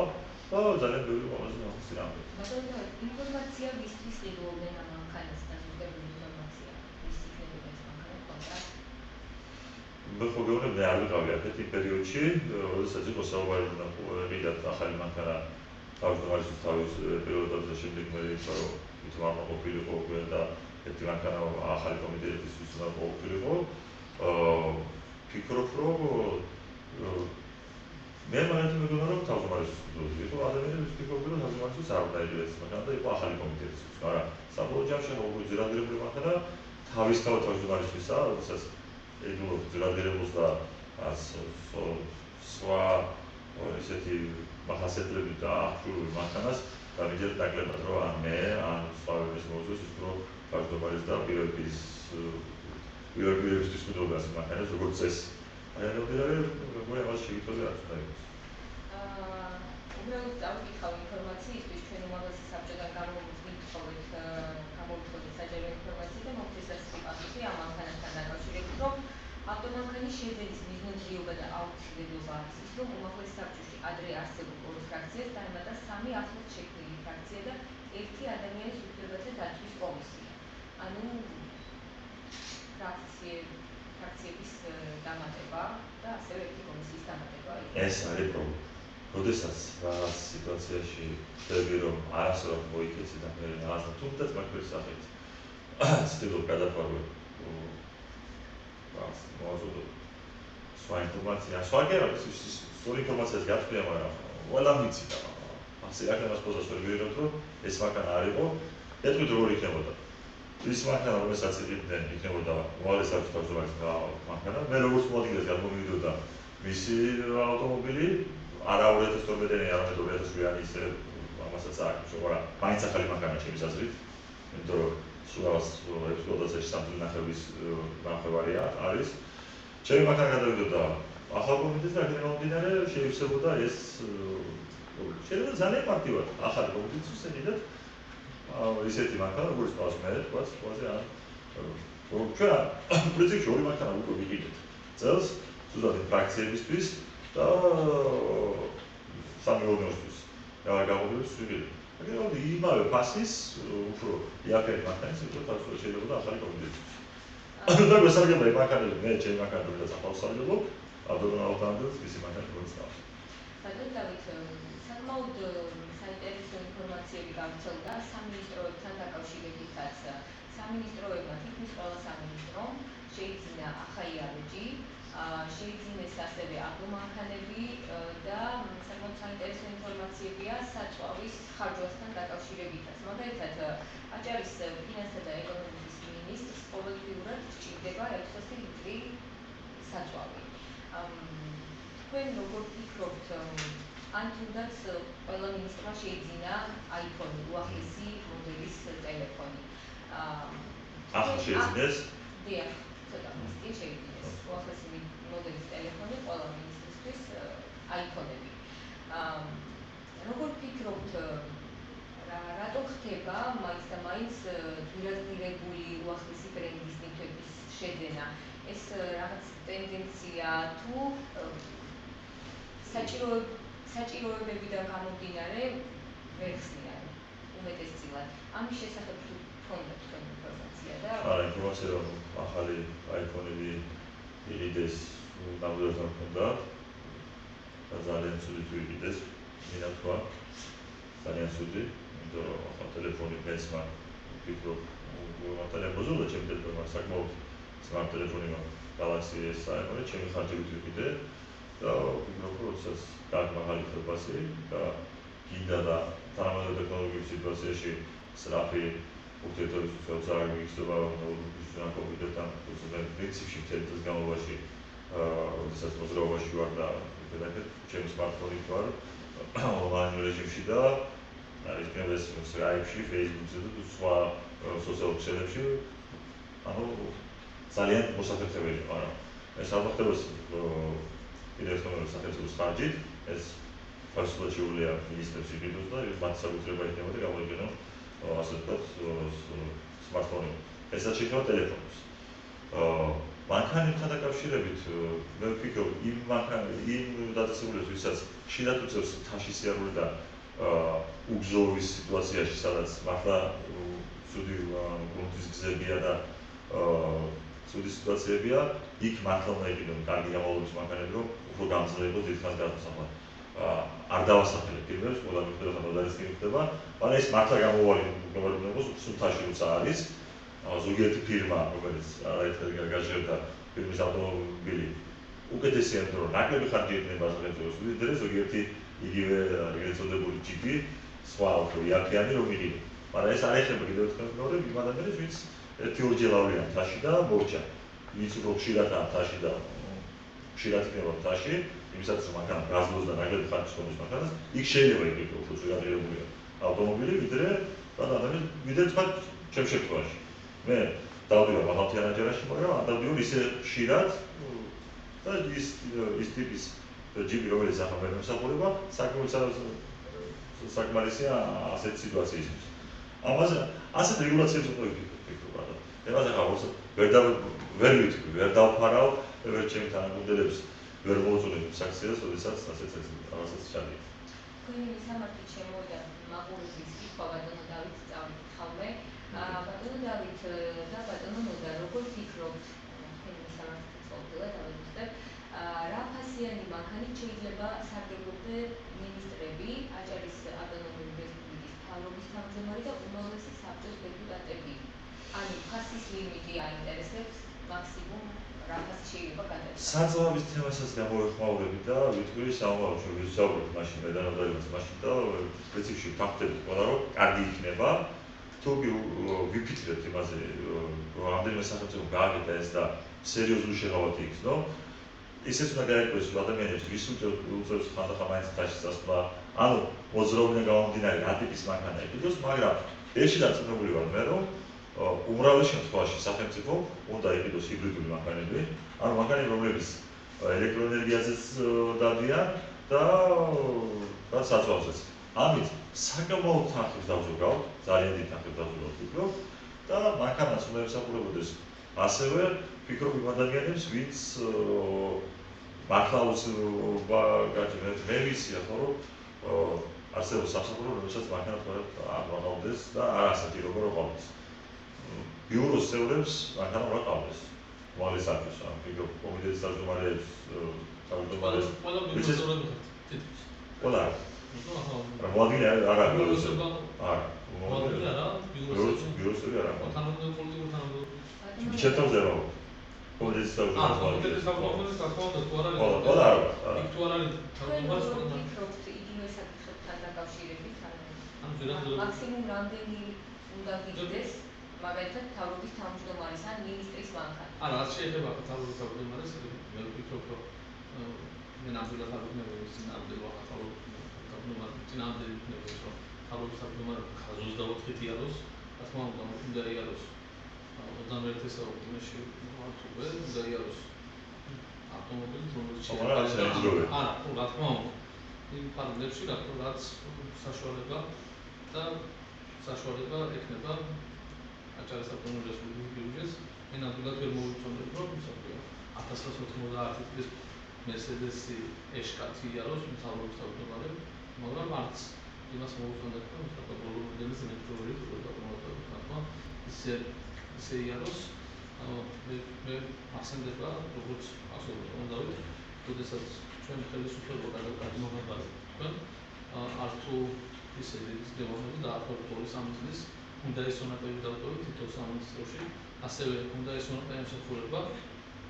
და ძალიან ბევრი მომასწავლე ახსენებდა. ბატონო, ინფორმაცია ვისთვის იღებდნენ ამ მანქანასთან ზუსტად ინფორმაცია, ვის იქნებოდა ეს მანქანა კონტრაქტი? მე ხო გეუბნები არ ვიყავი აქეთ იმ პერიოდში, როდესაც იყო საუბარი რომ მივიდათ ახალი მანქანა თავმჯდომარის თავის პერიოდად და შემდეგ მე იცი რომ თვითონ არ ყოფილიყო უკვე და ერთი მანქანა ახალი კომიტეტის ვისმა ყოფილიყო. ფიქრობ რომ მე მაგათი მეგონა რომ თავმჯდომარის იყო ადამიანები ფიქრობდნენ რომ თავმჯდომარის არ უნდა იყოს მაგრამ და იყო ახალი კომიტეტის ვის, მაგრამ საბოლოო ჯამში როგორ ზირადირებული მანქანა თავისთავად თავმჯდომარისთვისა, როდესაც ედულობ ზირადირებულს და სხვა ესეთი მახასიათებლები და აღჭურვილი მანქანას და მიჯერეთ დაკლებათ რომ ან მე ან სხვა ვერს მოუწევს ის რომ თავმჯდომარის და პირველ პირებისთვის მიდრობას მანქანას როგორც წესი. აი როგორ ამას შეგიტყოდი რაც უნდა იყოს. უბრალოდ დავიკითხავ ინფორმაციისთვის ჩვენ უმაღლესი საბჭოდან გამოვიტყოდეთ საჯარო ინფორმაცია და მომხდესაც ვიყავით ამ მანქანასთან დაკავშირებით რომ ავტომანქანის შეძენის მიზნობრიობა და აუცილებლობა არის ის რომ უმაღლეს საბჭოში ადრე არსებულ ორ ფრაქციას დაემატა სამი ახლად შექმნილი ფრაქცია და ერთი ადამიანის უფლებათა დაცვის კომისია. ანუ ფრაქციების დამატება და ასევე ერთი კომისიის დამატება. ეს არის პრობლემა. როდესაც რაღაც სიტუაციაში ხდები რომ არასდროს მოიქეცი და მე რაღაც თუნდაც მაგის სახით ცდილობ გადაფარვებ მოაზრდო სხვა ინფორმაცია, სხვა გერაფის სწორი ინფორმაციას გაწვია, მაგრამ ყველა მიცი და ასე აქამდე პოზას ვერ ვიღებთ რომ ეს მანქანა არ იყო, ეტყვით როგორ იქნებოდა. ის მანქანა რომელსაც იღებდნენ იქნებოდა უმაღლეს საბჭოს თავმჯდომარის მანქანა, მე როგორც მოადგილეს გამომივიდოდა მისი ავტომობილი, არა 2012-იანი, არამედ 2007-იანი ისე ამასაც აქვს, მაგრამ მაინც ახალი მანქანა ჩემი აზრით, იმიტომ რომ სულ რაღაც ექსპლუატაციაში სამწუხაროების ნახევარია არის. ჩემი მანქანა გადავიდოდა ახალ კომიტეტს და აქედან მომდინარე შეივსებოდა ეს შეიძლება ძალიან მარტივად ახალი კომიტეტს ვსენიდეთ ისეთი მანქანა როგორც ყავს მე თქვას ყველაზე ან ჩვენ პრინციპში ორი მანქანა უკვე ვიყიდეთ წელს ზუსტად ფრაქციებისთვის და სამეურნეოსთვის გაყოფილებს ვიყიდეთ მაგრამ იმავე ფასის უფრო იაფერი მანქანის უფრო თავისუფლად შეიძლება ახალი კომპლექტი. ანუ და გასაგებია მანქანები მე ჩემი მანქანები და საფასალებლო ავტომობილს ისე მანქანები მოწავს. ბატონო დავით, საკმაოდ საინტერესო ინფორმაციები გავრცელდა სამინისტროებთან დაკავშირებითაც. სამინისტროებმა თითქმის ყველა სამინისტრომ შეიძინა ახალი ავეჯი, შეიძინეს ასევე ავტომანქანები და საკმაოდ საინტერესო ინფორმაციებია საწვავის ხარჯვასთან დაკავშირებითაც. მაგალითად, აჭარის ფინანსთა და ეკონომიკის მინისტრს ყოველდღიურად სჭირდება 600 ლიტრი საწვავი. თქვენ როგორ ფიქრობთ, ან თუნდაც ყველა მინისტრმა შეიძინა iPhone უახლესი მოდელის ტელეფონი. ახლა შეიძინეს? დიახ, ცოტა ხნის წინ შეიძინეს უახლესი მოდელის ტელეფონი ყველა მინისტრისთვის iPhone-ები. როგორ ფიქრობთ, რატო ხდება მაინც და მაინც ძვირადღირებული უახლესი ბრენდის ნივთების შეძენა? ეს რაღაც ტენდენცია თუ საჭიროებებიდან გამომდინარე ვერ ხსნიან უმეტესწილად. ამის შესახებ თუ გქონდათ თქვენ ინფორმაცია და არა, ინფორმაცია რომ ახალი iPhone-ები იყიდეს ნამდვილად არ მქონდა და ძალიან ცუდი თუ იყიდეს, მინდა თქვა, ძალიან ცუდი, იმიტომ რომ ახლა ტელეფონი მეც მაქვს, ვფიქრობ, მართალია მოზრდა ჩემი ტელეფონი, მაგრამ საკმაოდ smart ტელეფონი მაქვს, Galaxy S-ი, ჩემი ხარჯებით ვიყიდე და ვფიქრობ, რომ როდესაც გაგმაღალი ხებასი და გინდა და თანამედროვე ტექნოლოგიების სიტუაციაში სწრაფი ურთიერთობის უცხოებს არ მიგიწევა ნოუთბუქის ან კომპიუტერთან, თუმცა პრინციპში მთელი წლის განმავლობაში, როდესაც მოძრაობაში ვარ და ვიდეაკეთ, ჩემი smartphone-ით ვარ ონლაინ რეჟიმში და არის კენდეს Skype-ში, Facebook-ზე და სხვა სოციალურ ქსელებში, ანუ ძალიან მოსახერხებელი, მაგრამ ეს არ მოხდება კიდევ ერთხელ სახელმწიფოს ხარჯით, ეს თავისუფლად შეუძლია მინისტრებს იყიდოს და მათი საკუთრება იქნება და გამოიყენონ ასე ვთქვათ smartphone-ი. ესაც შეეხება ტელეფონს. მანქანებთან დაკავშირებით მე ვფიქრობ, იმ დაწესებულებას, ვისაც ხშირად უწევს თაში სიარული და უგზოვის სიტუაციაში, სადაც მართლა ცუდი გრუნტის გზებია და ცუდი სიტუაციებია, იქ მართლა უნდა იყიდონ კარგი გამოვლობის მანქანები, რომ უფრო გამძლეებოს დიდხანს გადასახმად. არ დავასახელებ პირველს, ყველა მიხდება მოდარისკი ხდება, მაგრამ ეს მართლა გამოვალი მდგომარეობას სულთაში როცა არის, ზოგიერთი ფირმა, რომელიც არაერთხელ გაჟღერდა ფირმის ავტომობილი, უკეთესია, იმიტომ რომ ნაკლები ხარჯი ექნება სახელმწიფოს უდიდრე, ზოგიერთი იგივე ეგრეთ წოდებული ჯიპი, სხვა უფრო იაფიანი რომ იყიდო. მაგრამ ეს არ ეხება კიდევ ერთხელ მეორე იმ ადამიანებს, ვინც ერთი-ორჯერ ავლიან თაში და მორჩა. ვინც უფრო ხშირადაა თაში და ხშირად იქნება თაში, იმისაც რომ მანქანა გაზლოს და ნაკლები ხარჯის ხომის მანქანას, იქ შეიძლება იყიდო უფრო ძვირადღირებულია ავტომობილი, ვიდრე თქვა ჩემ შემთხვევაში. მე დავდივარ მაღალმთიან აჯარაში, მაგრამ არ დავდივარ ისე ხშირად და ის ტიპის ჯიპი, რომელიც ახლა მე მომსახურება, საკმარისია ასეთ სიტუაციისთვის. ამაზე ასეთ რეგულაციებს უნდა ვიფიქროთ. ემაზე ახლა ვერ ვიტყვი, ვერ დავფარავ, ვერ ჩემი თანამდებლებს ვერ მოვუწოდებ საქციელს, როდესაც ასეთ რაღაცას ჩადია. თქვენი მისამართით შემოვიდა მაყურებლის კითხვა ბატონო დავით წავით. ბატონო დავით და ბატონო ნოდა, როგორ ფიქრობთ, თქვენი მისამართით ყოფილა დავიწყებ, რა ფასიანი მანქანით შეიძლება სარგებლობდნენ მინისტრები, აჭარის ავტონომიური რესპუბლიკის მთავრობის თავმჯდომარე და უმაღლესი საბჭოს დეპუტატები? ანუ ფასის ლიმიტი აინტერესებს, მაქსიმუმ რა ფასი შეიძლება გადადგა? საწვავის თემასაც გამოვეხმაურებით და ვიტყვი სამომავლო ვისაუბრეთ მაშინ მე და ნოდარებას მაშინ და პრინციპში ვთანხმდებით ყველა რომ კარგი იქნება. თუ ვიფიქრებთ იმაზე, რომ რამდენიმე სახელმწიფო გააკეთა ეს და სერიოზული შეღავათი იქნო, ისეც უნდა გაიკვირდეს ადამიანებს, ვის უწევს ხანდახან მაინც თაში წასვლა, ანუ მოძრაობიდან გამომდინარე რა ტიპის მანქანა იყიდოს, მაგრამ ერთში დარწმუნებული ვარ მე, რომ უმრავლეს შემთხვევაში სახელმწიფო უნდა იყიდოს ჰიბრიდული მანქანები, ანუ მანქანები, რომლებიც ელექტროენერგიაზეც დადიან და საწვავზეც. ამით საკმაოდ თანხებს დავზოგავთ, ძალიან დიდ თანხებს დავზოგავთ ვფიქრობ და მანქანას უნდა ემსახურებოდეს ასევე ვფიქრობ იმ ადამიანებს, ვინც მართლა უცბა გაჭირვებს მე ვიცი ახლა რომ არსებობს სამსახურო, რომელსაც მანქანა არ ვაყავდეს და არ ასათირობა რომ ყავდეს. ბიუროს წევრებს მანქანა უნდა ყავდეს. მოალისათვის, ფიქრობ, კომიტეტის თავმჯდომარეებს, თავმჯდომარეს. ყველა ბიუროს წევრები თითქოს. ყველა. მოადგილე არ აქვს. არა. მოადგილე არა, ბიუროს წევრი არ აქვს. თანამდებობრივი პოლიტიკური თანამდებობრივი. მიჩეთავზე რა. კომიტეტის თავმჯდომარე. კომიტეტის თავმჯდომარე საკმაოდ თუ არ არის. ყველა არ აქვს. იქ თუ არ არის თავმჯდომარე ფიქრობთ იგივე საკითხებთან დაკავშირებით, ანუ მაქსიმუმ რამდენი უნდა გიგდეს, მაგალითად თავრობის თავმჯდომარის ან მინისტრის მანქანა. არა, რაც შეიძლება თავრობის თავმჯდომარეს, მე ვფიქრობ, რომ მე ნამდვილად არ ვქნები ის ნამდვილად წინააღმდეგ იქნება ის, რომ თავრობის თავმჯდომარე 24 იაროს, რა თქმა უნდა იაროს 21 საუკუნეში თუმცა უნდა იაროს ავტომობილი, რომელიც არა, რა თქმა უნდა იმ ფარგლებში, რაც საშუალება და საშუალება ექნება აჭარის ავტონომიური რესპუბლიკის ბიუჯეტს. მე ნამდვილად ვერ მოვიწონებ, რომ 1990 წლის მერსედესი ეშკათი იაროს მთავრობის თავმჯდომარე, მაგრამ არც იმას მოვიწონებ, რომ ბოლო მოდელის მეთროები და ისე იაროს მე ახსენდება, როგორც ასოულო დავით, როდესაც ჩვენ ხელისუფლება გადმოგაბარეთ თქვენ არ თუ ისე ის გემოვნები დაახლოებით 2-3 წლის უნდა ესონატები დავტოვეთ თითო სამინისტროში, ასევე უნდა ესონატა ემსახურება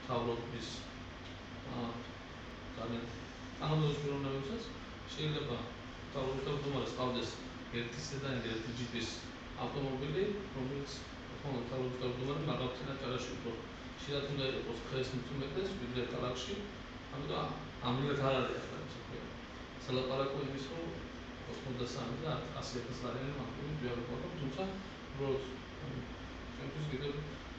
თავრობის ძალიან თანამდებობის პიროვნებებსაც შეიძლება თავრობის თავმჯდომარეს ყავდეს ერთი სედანი და ერთი ჯიპის ავტომობილი, რომელიც თავრობის თავმჯდომარე მაგალითად აჭარაში უფრო ხშირად უნდა იყოს დღეს უმეტეს ვიდრე ქალაქში, ამიტომ ამილად არ არის ახლა მსახურება. სალაპარაკო იმის რომ 93 და 100,000 ლარიანი მანქანები ვიარებოდო, თუმცა უბრალოდ ჩვენთვის კიდევ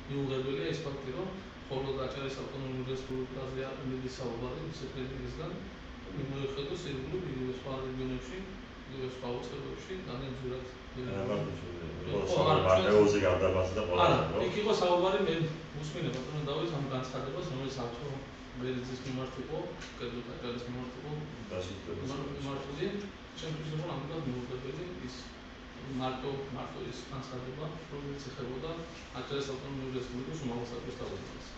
მიუღებელია ის ფაქტი, რომ მხოლოდ აჭარის ავტონომიური რესპუბლიკაზე მიდის საუბარი სექრეტარისგან, მიმოიხედოს ირგვლივ იგივე სხვა რეგიონებში, იგივე სხვა უწყებებში ძალიან ძვირად მარტოზე გარდაბასდა და ყველა არა, იქ იყო საუბარი მე უსმინე ბატონო დავით ამ განცხადებას, რომელიც ავტო მერიძის მიმართ იყო, კერძოდ აჭარის მიმართ იყო მარტოზე, ჩემთვის იყო ამბობ მიუღებელი ის მარტო ის განცხადება, რომელიც ეხებოდა აჭარის ავტონომიური რესპუბლიკის უმაღლეს საბჭოს თავმჯდომარეს.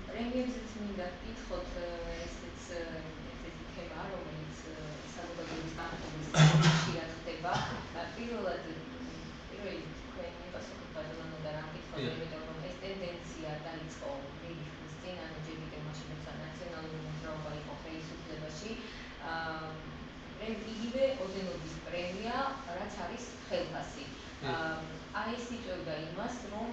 პრემიებზეც მინდა გკითხოთ ესეც ერთ-ერთი თემა, რომელიც საზოგადოების განხილვის ხშირად ხდება. პირველი თქვენი პასუხი ბატონო და რა მკითხოთ, იმიტომ რომ ეს ტენდენცია დაიწყო დიდი ხნის წინ, ანუ ჯერ კიდევ მაშინ როცა ნაციონალური მოძრაობა იყო ხელისუფლებაში, იგივე ოდენობის პრემია, რაც არის ხელფასი. ეს იწვევდა იმას, რომ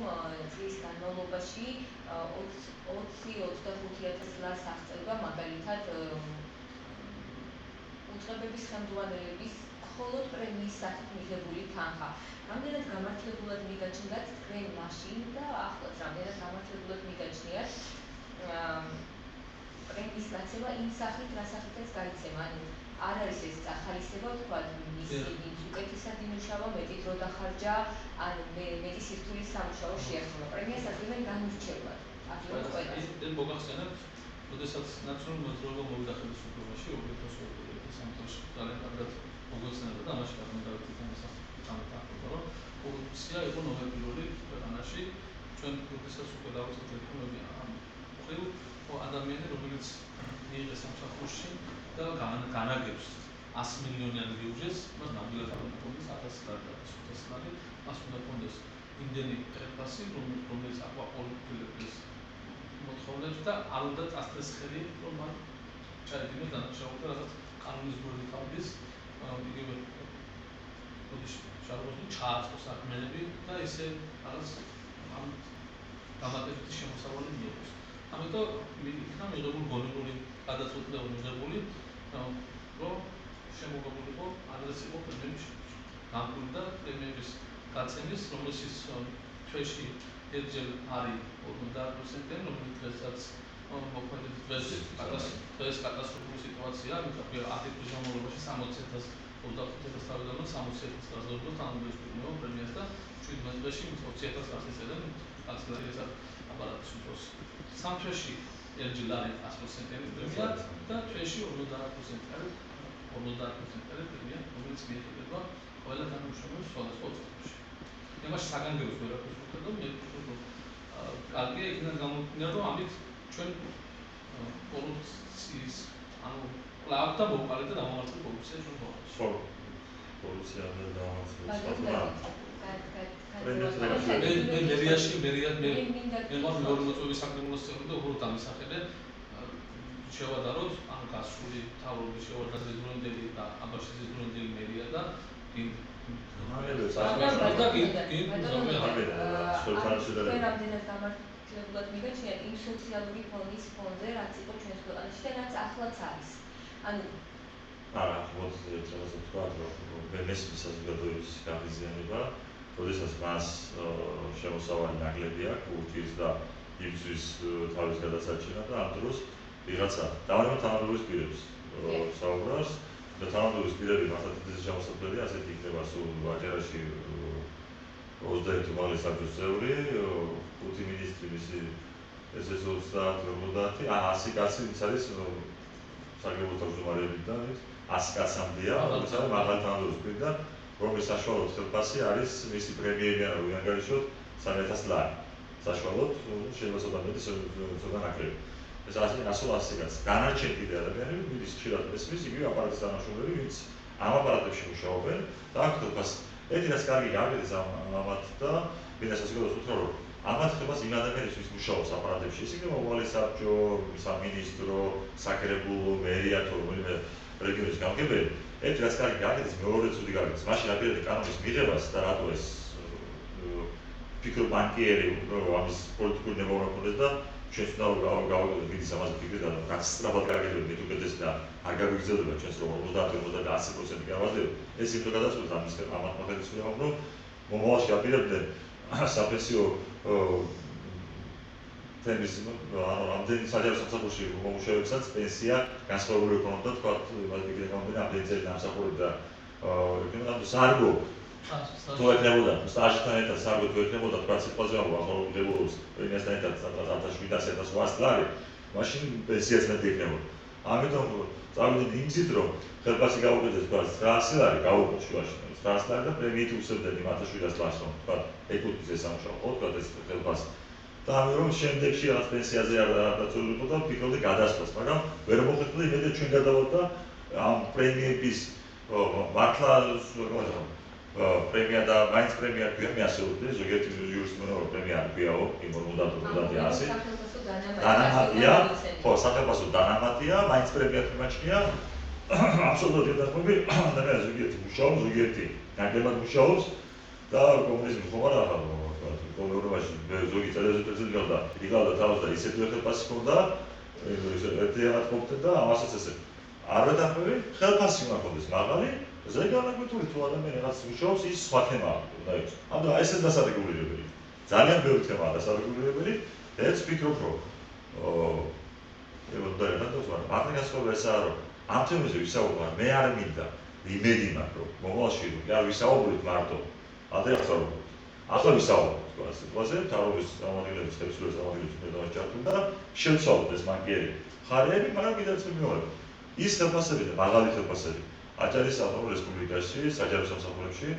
წლის განმავლობაში 20-25,000 ლარს აღწევდა მაგალითად უწყებების ხელმძღვანელების მხოლოდ პრემიის სახით მიღებული თანხა. რამდენად გამართლებულად მიგაჩნდათ თქვენ მაშინ და ახლაც რამდენად გამართლებულად მიგაჩნიათ პრემიის გაცემა იმ სახით, რა სახითაც გაიცემა, ანუ არ არის ეს ახალისება, ვთქვათ, მისი უკეთესად იმუშავა, მეტი დრო დახარჯა, ან მეტი სირთულის სამუშაო შეასრულა. პრემიას აწევენ განურჩევლად. აწევენ ყველას. ეს მოგახსენებთ, როდესაც ნაციონალური მოძრაობა მოვიდა ხელისუფლებაში 2003 წელს, ძალიან კარგად მოგახსენებთ და ამაში გადმოდავით ამას ახლა, რომ კორუფცია იყო ნომერ პირველი ქვეყანაში, ჩვენ როდესაც უკვე დავუწყეთ ამ მხრივ ადამიანი, რომელიც მიიღეს სამსახურში და განაგებს 100 მილიონიან ბიუჯეტს, მას ნამდვილად არ უნდა ჰქონდეს 1000 ლარი და 500 ლარი, მას უნდა ჰქონდეს იმდენი ხელფასი, რომელიც აყვაყოლებს მოთხოვნებს და არ უნდა წასდეს ხელი, რომ მან ჩაედინოს დანაშაულზე, რასაც კანონის გვერდით ავდის, იგივე შარბოსი ჩააწყო საქმეები და ისე რაღაც ამ დამატებითი შემოსავალი მიიღოს. ამიტომ იქნა მიღებული გონებული გადაწყვეტილება მიღებული, რომ შემოგებულიყო ადრესი იყო პრემიების გამგული და პრემიების გაცემის, რომელშიც თვეში ერთჯერ არის 50%, რომელიც დღესაც მოქმედებს დღეს კატასტროფული სიტუაცია, ამიტომ 10 წლის განმავლობაში 60,000 25,000 თავიდან 60,000 გაზრდობ თანამდებობის პიროვნებამ პრემიას და 17 დღეში 20,000 ლარს ეწევენ კანცელარიის აპარატის უფროსს. სამ თვეში ერთჯერ არის 100% პრემია და თვეში 50% არის 50% პრემია, რომელიც მიეხედება ყველა თანამშრომელს სხვადასხვა ოჯახში. იმაში საგანგებოს ვერაფერს ვუხდით, რომ მე ვფიქრობ, რომ კარგია იქიდან გამომდინარე, რომ ამით ჩვენ კორუფციის, ანუ კვლავ და მოყალით და დამამართლებ კორუფცია ჩვენ ხალხში. ხო. კორუფცია და დამამართლებ მე მერიაში მე ვარ მეორე მოწვევის საკრებულოს წევრი და უბრალოდ ამისახებე შევადაროთ, ანუ გასული მთავრობის შევადაროთ ზედრუნდელი და აბაშის ზედრუნდელი მერია და რამდენად გამართლებულად მიგაჩნიათ იმ სოციალური ფონდის ფონდზე, რაც იყო ჩვენს ქვეყანაში და რაც ახლაც არის. ანუ არა, მოდი რაღაცა თქვა, რომ მე მესმის საზოგადოების გაღიზიანება, როდესაც მას შემოსავალი ნაკლები აქვს, ურჩის და იბრძვის თავის გადასარჩენა და ამ დროს ვიღაცა დავარება თანამდებობის პირებს საუბრობს და თანამდებობის პირები მართლა თითქმის შემოსავლელი ასეთი იქნება სულ აჯერაში 21 უმაღლესი საბჭოს წევრი, 5 მინისტრი მისი ეს 30 100 კაცი ის არის საგრებულო თავმჯდომარეებიდან 100 კაცამდეა, როცა მაღალი თანამდებობის პირიდან რომლის საშუალოდ ხელფასი არის მისი პრემიები ან როგორ ანგარიშოთ 3000 ლარი. საშუალოდ შეიძლება ცოტა მეტი, ცოტა ნაკლები. ეს ასეულ 100 კაცი. განარჩენ კიდე ადამიანები, ვინც ხშირად ესმის, იგივე აპარატის თანამშრომლები, ვინც ამ აპარატებში მუშაობენ და აქ ხელფასი. ერთი რაც კარგი გააკეთეს ამათ და ვინაც საზოგადოებას უთხრა, რომ ამათ ხელფასი იმ ადამიანებს, ვინც მუშაობს აპარატებში, ის იქნება უმაღლესი საბჭო, სამინისტრო, საკრებულო, მერია თუ რომელიმე რეგიონის გამგებელი. ერთი რაც კარგი გააკეთეს, მეორე ცუდი გააკეთეს. მაშინ აპირებდა კანონის მიღებას და რატო ეს ფიქრობ ბანკიერი ამის პოლიტიკური ნებოვნა ქონდეს და ჩვენს გავაკეთოთ მიდის ამაზე ფიქრით და რაც სწრაფად გააკეთებთ მეტ უკეთეს და არ გაგვიგზავნება ჩვენს რომ 50 და 100% გავაზრდეთ. ეს იმით გადაწყვეტა ამის ამათ მოხელისმოება, რომ მომავალში აპირებდნენ საფენსიო თემის ანუ რამდენი საჯარო სამსახურში მომუშავეებსაც პენსია განსხვავებული ქონოდა, თქვა იმას იქნება გამომდინარე ამდენი წელი დამსახურებდა იქნება სარგო თუ ეკნებოდა სტაჟთან ერთად სარგო თუ ეკნებოდა თქვა სიტყვაზე ახალგებულობს პრემიასთან ერთად 1700-1800 ლარი, მაშინ პენსიაც მეტი იქნებოდა. ამიტომ წავიდნენ იმ გზით, რომ ხელფასი გაუკეთეს თქვა 900 ლარი, გაუყოთ შუაში 900 ლარი და პრემიით უსწრებდნენ იმ 1700 ლარს, რომ თქვა ეკუთვნის ეს სამუშაო, თქვა ეს ხელფასი. და ამიტომ რომ შემდეგში რაღაც პენსიაზე არ დაწოლილიყო და ფიქრობდი გადასვლას, მაგრამ ვერ მოხერხდა იმედად ჩვენ გადავართ და ამ პრემიების მართლა პრემია და მაინც პრემია ქვია, მე ასე ვთქვი, ზოგიერთი იურისტი პრემია არ ქვიაო, იმ 50-100. დანამატია, ხო, სახელმწიფო დანამატია, მაინც პრემია მიმაჩნია. აბსოლუტურად გადასხმები, ადამიანს ზოგიერთი მუშაობს, ზოგიერთი ნაკლებად მუშაობს და კომუნიზმი ხომ არა ახალ ევროპაში ზოგი წელიწადში იგავდა თავს და ისეთვე ხელფასი ჰქონდა, ერთიანად ყოფდა და ამასაც ესე. არ ვეთანხმები, ხელფასი უნდა ჰქონდეს მაღალი, ზეგანაკვეთური თუ ადამიანი რაღაც მუშაობს, ის სხვა თემაა უნდა იყოს. ამიტომ აი ესეც დასარეგულირებელი. ძალიან ბევრი თემაა დასარეგულირებელი და ეს ვფიქრობ, რომ მარტო განსხვავება ესაა, რომ ამ თემებზე ვისაუბროთ, მე არ მინდა იმედი მაქვს, რომ მომავალში არ ვისაუბროთ მარტო ადრესად. ახლა ვისაუბროთ სიტყვაზე, თავის სამართლების ხელისუფლების სამართლების მედალს ჩართულ და შევცვალოთ ეს ბანკიერი ხარეები, მაგრამ კიდევ მეორე. ის ხელფასები და მაღალი ხელფასები აჭარის ავტონომურ რესპუბლიკაში, საჯარო სამსახურებში,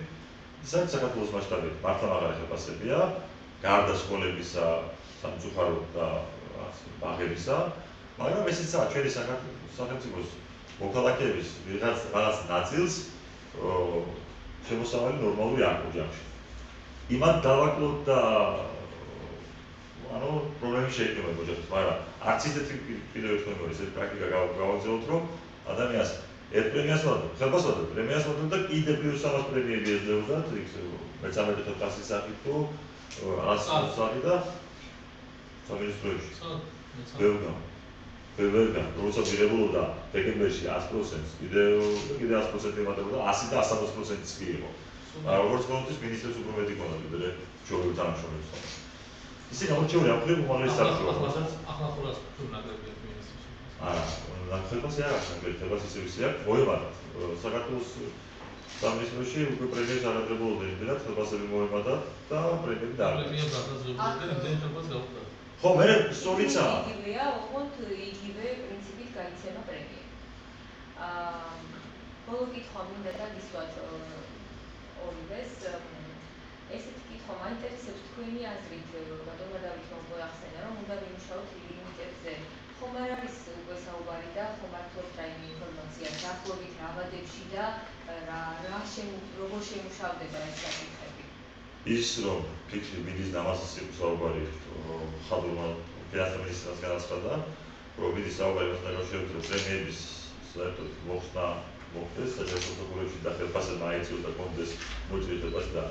საქართველოს მასშტაბით მართლა მაღალი ხელფასებია, გარდა სკოლებისა, სამწუხარო და ბაღებისა, მაგრამ ესეცაა ჩვენი სახელმწიფოს მოქალაქეების რაღაც ნაწილს შემოსავალი ნორმალური არ ოჯახში. იმათ დავაკლოთ და ანუ პრობლემები შეიქმნება ოჯახში, მაგრამ არც ისეთი კიდევ ერთხელ მეგონა, ესეთი პრაქტიკა გავაგზავნოთ, რომ ადამიანს ერთ პრემიას ვადო, ხელფასს ვადო, პრემიას ვადო და კიდევ პლუს ამას პრემიები ეძლეოდათ, მეცამეტე ხელფასის სახით თუ რაღაც სახით და სამინისტროებში. ბევრგან, როცა მიღებულობდა დეკემბერში 100%, კიდევ 100% ემატებოდა 100 და 160%-იც კი იყო. როგორც კონტის მინისტრებს უფრო მეტი ქონდა კიდე ჩვეულებრივ თანამშრომლებს. ისინი გამორჩეული ამხრივ უმაღლეს საბჭო. ახლა ხურას თუ ნაკლებია მინისტრებს. არა, ხელფასი არ აქვს ნაკლები, ხელფასი ისე ისე აქვს, მოემატათ. საქართველოს სამინისტროში უკვე პრემიებს არ აძლევდნენ, იმდენად ხელფასები მოემატათ და პრემიები დაარღვევს. პრემია გადაძლევდა, იმდენ ხელფასს გაუხდა. ხო, მე სწორიცაა. იგივეა, ოღონდ იგივე პრინციპით გაიცემა პრემია. ბოლო კითხვა მინდა დაგისვათ ორივეს. ესეთი კითხვა მაინტერესებს თქვენი აზრით, ბატონმა დავითმა უკვე ახსენა, რომ უნდა ვიმუშაოთ ლიმიტებზე. ხომ არ არის უკვე საუბარი და ხომ არ ფლობთ რაიმე ინფორმაცია დაახლოებით რა ვადებში და როგორ შემუშავდება ეს საკითხები? ის რომ ფიქრი მიდის დამასის საუბარი ხადურმა ფინანსთა მინისტრს განაცხადა, რომ მიდის საუბარი მასთან დაკავშირებით, რომ პრემიების საერთოდ მოხსნა მოხდეს საჯარო კურსებში და ხელფასებმა აიწიოს და კონდეს მოჭრიდებას და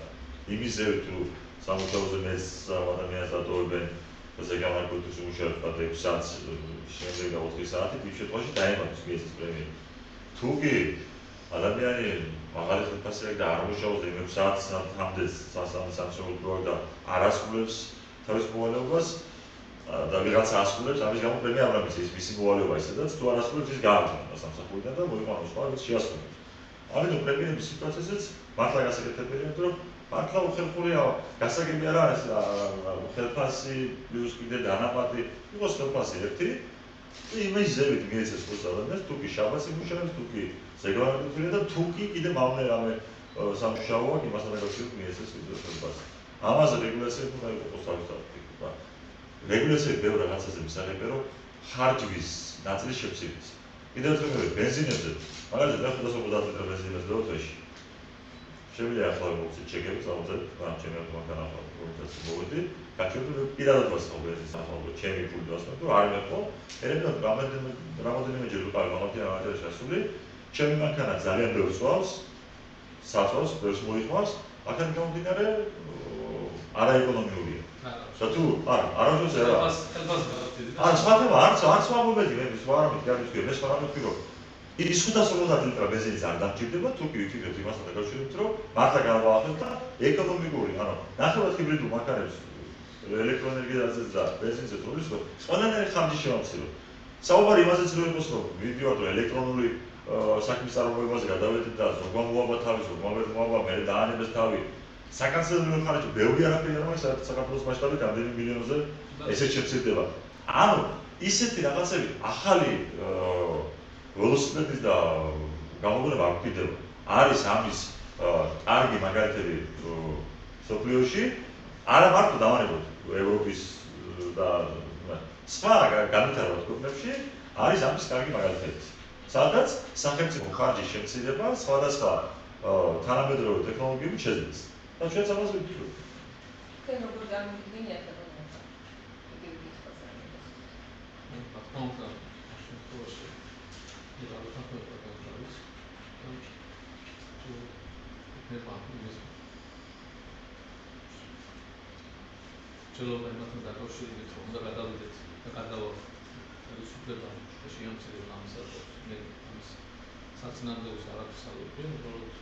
იმის ზევით თუ სამუშაოზე მეც ადამიანს დატოვებენ ზეგამარკოთის უმუშავებლად 6 საათს შემდეგ და 4 საათით იმ შემთხვევაში დაემატოს ეს პრემია. თუ კი ადამიანი მაღალი ხელფასი აქვს და არ მუშაობს და 6 საათს ამდენს სამშობლოში და არ ასრულებს თავის მოვალეობას და ვიღაცა ასრულებს, ამის გამო პრემია არ არის ის მისი მოვალეობა ისედაც თუ არ ასრულებს ის გააჩნდა სამსახურიდან და მოიყვანოს სხვა ვინც შეასრულებს. ამიტომ პრემიების სიტუაციაზეც მართლა გასაკეთებელია, რომ მართლა უხერხულია გასაგები არ არის ხელფასი პლუს კიდე დანაყოფი, იყოს ხელფასი ერთი და იმის ზევით მიეცეს ხოლმე ადამიანს, თუ კი შაბათს იმუშავებს, თუ კი ზეგავარდებულია და თუ კი კიდე მავნე რამე სამუშაოა, იმასთან დაკავშირებით მიეცეს კიდე ხელფასი. ამაზე რეგულაციები უნდა იყოს თავისთავად. რეგულაციები ბევრ რაღაცაზე მისაღებია, რომ ხარჯვის ნაწილის შეფსილების. კიდევ ერთხელ ბენზინებზე, მაგალითად 550 ლიტრი ბენზინს დევოთში. შემიძლია ახლა მოვცეთ ჩეკები, სამოცად, მაგრამ ჩემი ავტომატთან ახლა პროცესი მოვედი, გაჩვენებდი პირადად ვასწავლე ეს ახლა ჩემი ფული ვასწავლე, რომ არ მეყო, რამოდენიმეჯერ ვიყავი მაგათი აღარ შესული, ჩემი მანქანა ძალიან ბევრს ვავს, საწვავს, ბევრს მოიხმარს, აქედან გამომდინარე არაეკონომიურია. და თუ არავის არა. არა, არც მომენტი მე სხვა რამით გავიწყე, მე სხვა რამით ვფიქრობ, რომ ის 550 ლიტრი ბენზინი არ დამჭირდება, თუ კი ვიფიქრებთ იმასთან დაკავშირებით, რომ მართლა განვაახოთ და ეკონომიკური, ანუ ნახევრად ჰიბრიდულ მანქანებს ელექტროენერგიაზე და ბენზინზე თulis, რომ ყველანაირი ხარჯი შევამციროთ. საუბარი იმაზეც რომ იყოს, რომ ვიდეო თუ ელექტრონული საქმის წარმოებაზე გადავედით და ზოგმა მოაბა თავის, ზოგმა ვერ მოაბა, მე დაანებეს თავი. საკანცელო ხარჯი ბევრი არაფერი არ არის, საქართველოს მასშტაბით ამდენი მილიონზე ესეც შეცვლდება. ანუ ისეთი რაღაცები ახალი ველოსიპედის და გამოგონება არ გვხვდება. არის ამის კარგი მაგალითები სოფლიოში, არა მარტო დავანებოთ ევროპის და სხვა განვითარებულ ქვეყნებში, არის ამის კარგი მაგალითები. სადაც სახელმწიფო ხარჯის შემცირება სხვადასხვა თანამედროვე ტექნოლოგიებით შეძლეს. და ჩვენც ამაზე ვფიქრობთ. თქვენ როგორ გამიგინიათ ბატონო? იგივე კითხვაზე ამბობს. ბატონო, შემთხვევაში ირალითა პროგრამის თუ ნებავი ჩელობა იმასთან დაკავშირებით რომ უნდა გადავიდეთ და გადავასრულებთ შეამცირებლად ამასაც მე ამის საწინააღმდეგოს არაფერს არ ვიტყვი, უბრალოდ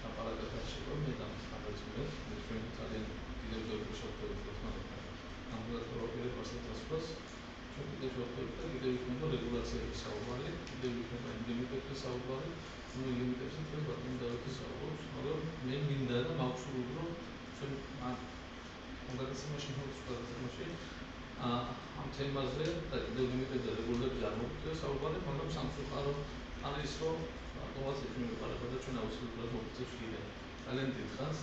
აპარატად შეგვიძლია მე დამხმარებელს მე ჩვენ ძალიან კიდევ ბევრი შეხვედრა გქონდა. ამგვარად პროგრამას დასწროს ჩვენ კიდევ შეხვედრა და კიდევ იქნება რეგულაციების საუბარი, კიდევ იქნება ლიმიტების საუბარი, ნუ ლიმიტებზე ჩვენ უნდა დავიქცეოთ, მაგრამ მე მინდა და მაქვს რომ ჩვენ კონკრეტულად შემოგვიყვება ამ თემაზე და კიდევ ლიმიტებზე რეგულირების არ მოგწევს საუბარი, მაგრამ სამწუხაროდ არის რომ ავტომატურად ჩვენ ვიყარება და ჩვენ აუცილებლად მოგწევს კიდე ძალიან დიდხანს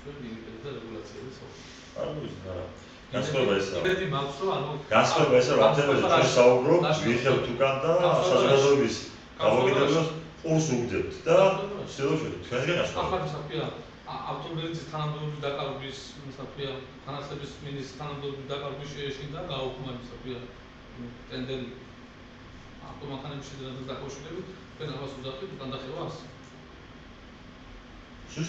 ჩვენ ლიმიტებზე და რეგულაციების საუბარი. არ ვიცი რა. განსხვავება ესაა. იმედი მაქვს რომ ანუ განსხვავება ესაა, რომ ამ თემაზე ჩვენ საუბრობთ, ვიხევთ უკან და საზოგადოების გამოგიტანებას ყურს უგდებთ და ვცდილობთ თქვენგან გასვლა. ახლა საქმეა ავტომობილის თანამდებობის დაკარგვის საქმეა, თანასწორობის მინისტრის თანამდებობის დაკარგვის შეეშინდა და გაუქმების საქმეა ტენდერი ავტომანქანების შეძენას დაკავშირებით, თქვენ ამას უძახით უკან დახევას.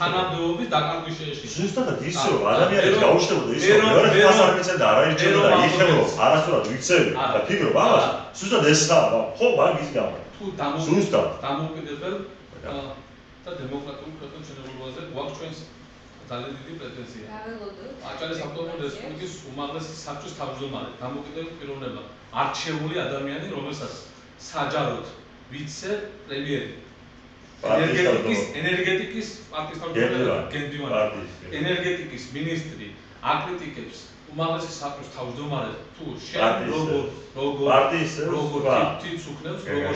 თანამდებობის დაკარგვის შეეშინდა. ზუსტად ისე რომ ადამიანებს გაუჩნდებოდა ის რომ მეორე ხას არ მიცემდა, არ აიჭირდა და იხელო, არასდროს ვიცევი და ფიქრობ ამას, ზუსტად ესაა, ხო, მაგის გამო. თუ დამოუკიდებელ და დემოკრატიულ ქვეყნებს შენებაზე გვაქვს ჩვენს ძალიან დიდი პრეტენზია. აჭარის ავტონომიური რესპუბლიკის უმაღლესი საბჭოს თავმჯდომარე, დამოუკიდებელი პიროვნება, არჩეული ადამიანი, რომელსაც საჯაროდ ვიცე-პრემიერი, ენერგეტიკის პარტიის თავმჯდომარე, ენერგეტიკის მინისტრი აკრიტიკებს უმაღლესი საქმის თავმჯდომარე თუ შენ პარტიის როგორ თითს უქნევს როგორ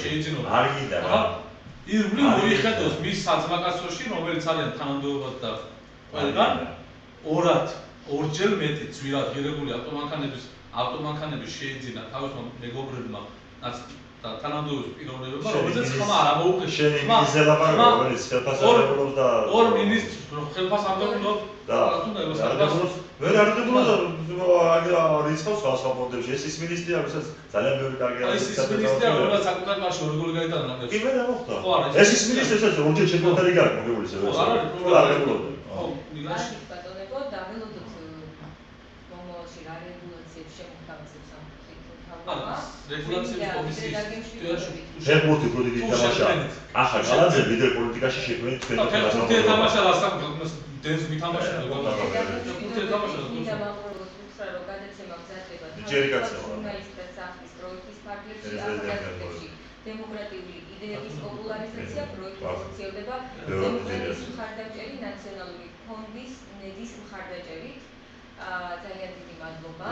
შეიძინო არ გინდა ირგვლივ მოიხედოს მის საძმაკაცოში რომელიც ძალიან თანამდებობად და ყველგან ორჯერ მეტი ძვირად ღირებული ავტომანქანების შეიძინა თავისმა მეგობრებმა და თანამდებობის პიროვნებებმა რომელზეც ხმა არ ამოუყეს შენ იმის ელაპარაკო რომელიც ხელფასარებულობს და ორ მინისტრს ხელფასარებულობს ვერ არდებულობს რიცხვს სხვა ფონდებში ეს ის მინისტრია ვისაც ძალიან ბევრი კარგი არის ეს მინისტრია რომელიც საკუთარ მასში როგორ გაიტანა კი მე რა მოხდა ეს ის მინისტრი ესაც ორჯერ შეკვეთარი გაქვს მოგებული ეს არ რეგულობდი მაშინ ბატონებო დაველოდოთ მომავალში რა რეგულაციებს შემოთავაზებს ამ მთავრობა რეგულაციების კომისიის ფეხბურთი პროდუქტი თამაშა ახლა გალაძე ლიდერ პოლიტიკაში შექმნით თქვენი ფეხბურთი თამაშა რასთან დენს მითამაშა ფეხბურთი თამაშა რომ გადაცემა გზადდება ჟურნალისტთა სახლის პროექტის ფარგლებში ახალგაზრდებში დემოკრატიული იდეების პოპულარიზაცია პროექტი ხორციელდება დემოკრატიის მხარდაჭერი ნაციონალური ფონდის ნედის მხარდაჭერით ძალიან დიდი მადლობა